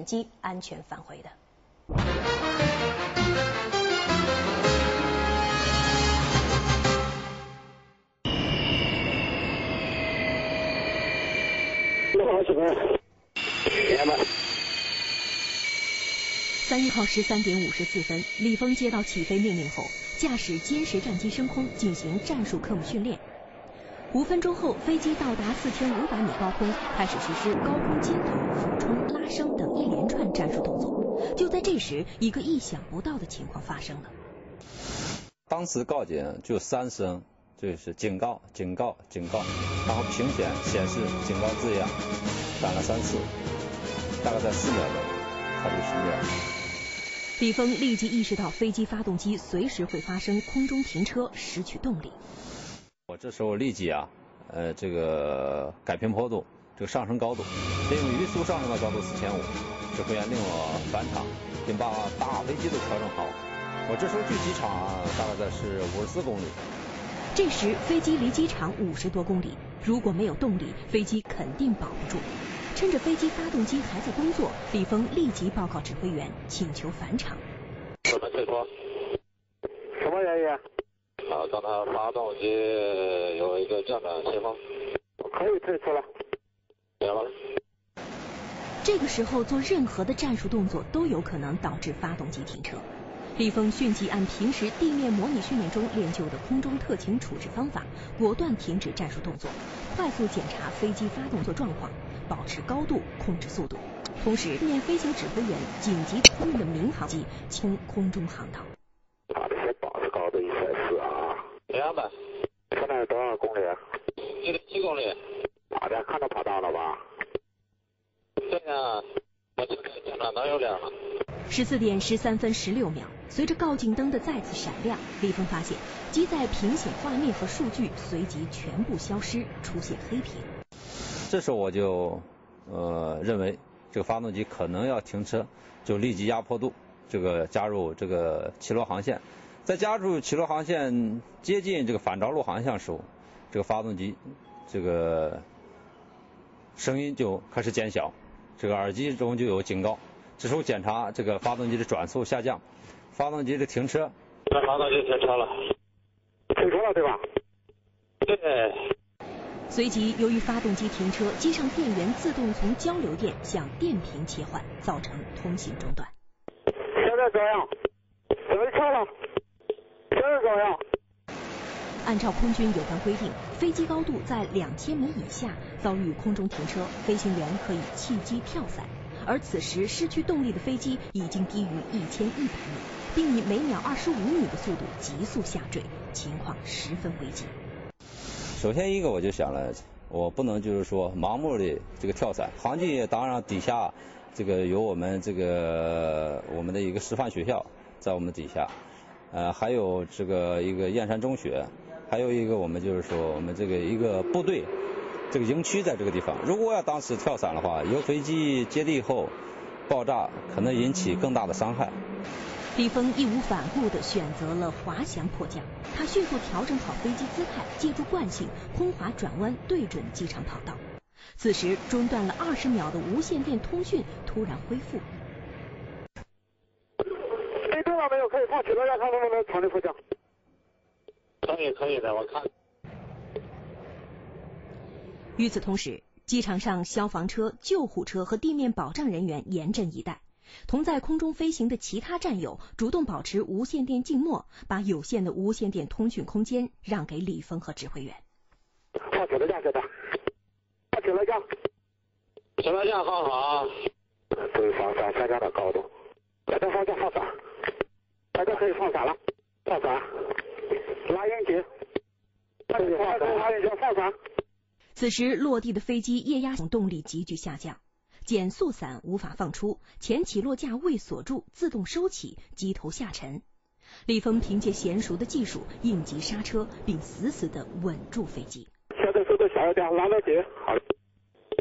机安全返回的。3月13点54分，李峰接到起飞命令后，驾驶歼10战机升空进行战术科目训练。5分钟后，飞机到达4500米高空，开始实施高空尖头、俯冲、拉升等一连串战术动作。就在这时，一个意想不到的情况发生了。当时告警就3声，就是警告、警告、警告，然后屏显示警告字样，响了3次，大概在4秒钟，它就熄灭了。李峰立即意识到飞机发动机随时会发生空中停车，失去动力。我这时候立即这个改变坡度，这个上升高度，利用匀速上升到高度4500，指挥员令我返场，并把大飞机都调整好。我这时候距机场大概是54公里。这时飞机离机场50多公里，如果没有动力，飞机肯定保不住。趁着飞机发动机还在工作，李峰立即报告指挥员，请求返场。我们退出。什么原因？刚才发动机有一个降转泄风。可以退出了。明白了。这个时候做任何的战术动作都有可能导致发动机停车。李峰迅即按平时地面模拟训练中练就的空中特勤处置方法，果断停止战术动作，快速检查飞机发动作状况，保持高度，控制速度。同时，地面飞行指挥员紧急空运的民航机清空中航道。把这些保持高度140啊。明白。现在是多少公里？7公里。好的，看到跑道了吧？对呀，我这个降转灯有亮了。14点13分16秒，随着告警灯的再次闪亮，李峰发现机载屏显画面和数据随即全部消失，出现黑屏。这时候我就认为这个发动机可能要停车，就立即压坡度，这个加入这个起落航线。在加入起落航线接近这个反着陆航向时候，这个发动机这个声音就开始减小，这个耳机中就有警告。这时候检查这个发动机的转速下降，发动机的停车。发动机停车了。停车了对吧？对。随即，由于发动机停车，机上电源自动从交流电向电瓶切换，造成通信中断。现在怎么样？回车了。现在怎么样？按照空军有关规定，飞机高度在2000米以下遭遇空中停车，飞行员可以弃机跳伞。而此时失去动力的飞机已经低于1100米，并以每秒25米的速度急速下坠，情况十分危急。首先一个我就想了，我不能就是说盲目的这个跳伞。航技当然底下这个有我们的一个师范学校在我们底下，还有这个一个燕山中学，还有一个我们就是说我们这个一个部队。这个营区在这个地方，如果要当时跳伞的话，由飞机接地后爆炸，可能引起更大的伤害。李峰义无反顾地选择了滑翔迫降，他迅速调整好飞机姿态，借助惯性空滑转弯，对准机场跑道。此时中断了20秒的无线电通讯突然恢复。飞动了没有？可以放起落架，看能不能传递迫降。可以的，我看。与此同时，机场上消防车、救护车和地面保障人员严阵以待。同在空中飞行的其他战友主动保持无线电静默，把有限的无线电通讯空间让给李峰和指挥员。放起落架，现在放起落架，起落架放好。对方向下降的高度，在这方向放伞，在这可以放伞了，放伞，拉引擎，拉引擎放伞。此时落地的飞机液压动力急剧下降，减速伞无法放出，前起落架未锁住，自动收起，机头下沉。李峰凭借娴熟的技术应急刹车，并死死地稳住飞机。现在速度小一点，拉到底。好，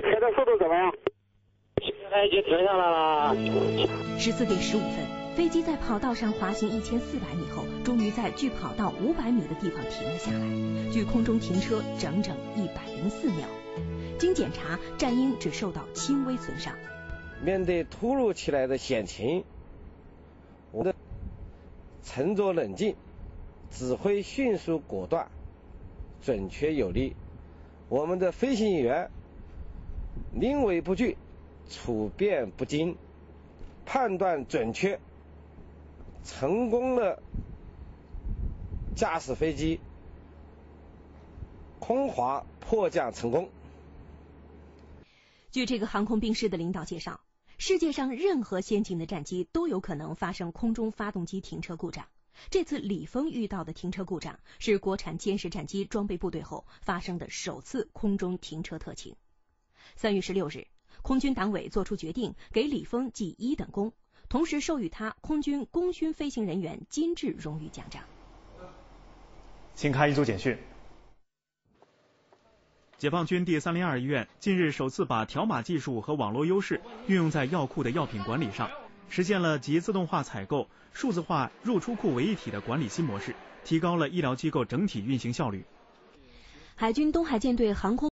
现在速度怎么样？现在已经停下来了。14点15分，飞机在跑道上滑行1400米后，终于在距跑道500米的地方停了下来，距空中停车整整104秒。经检查，战鹰只受到轻微损伤。面对突如其来的险情，我们沉着冷静，指挥迅速果断，准确有力。我们的飞行员临危不惧，处变不惊，判断准确，成功的驾驶飞机空滑迫降成功。据这个航空兵师的领导介绍，世界上任何先进的战机都有可能发生空中发动机停车故障。这次礼峰遇到的停车故障是国产歼10战机装备部队后发生的首次空中停车特情。3月16日，空军党委作出决定，给礼峰记1等功，同时授予他空军功勋飞行人员金质荣誉奖章。请看一组简讯。解放军第302医院近日首次把条码技术和网络优势运用在药库的药品管理上，实现了集自动化采购、数字化入出库为一体的管理新模式，提高了医疗机构整体运行效率。海军东海舰队航空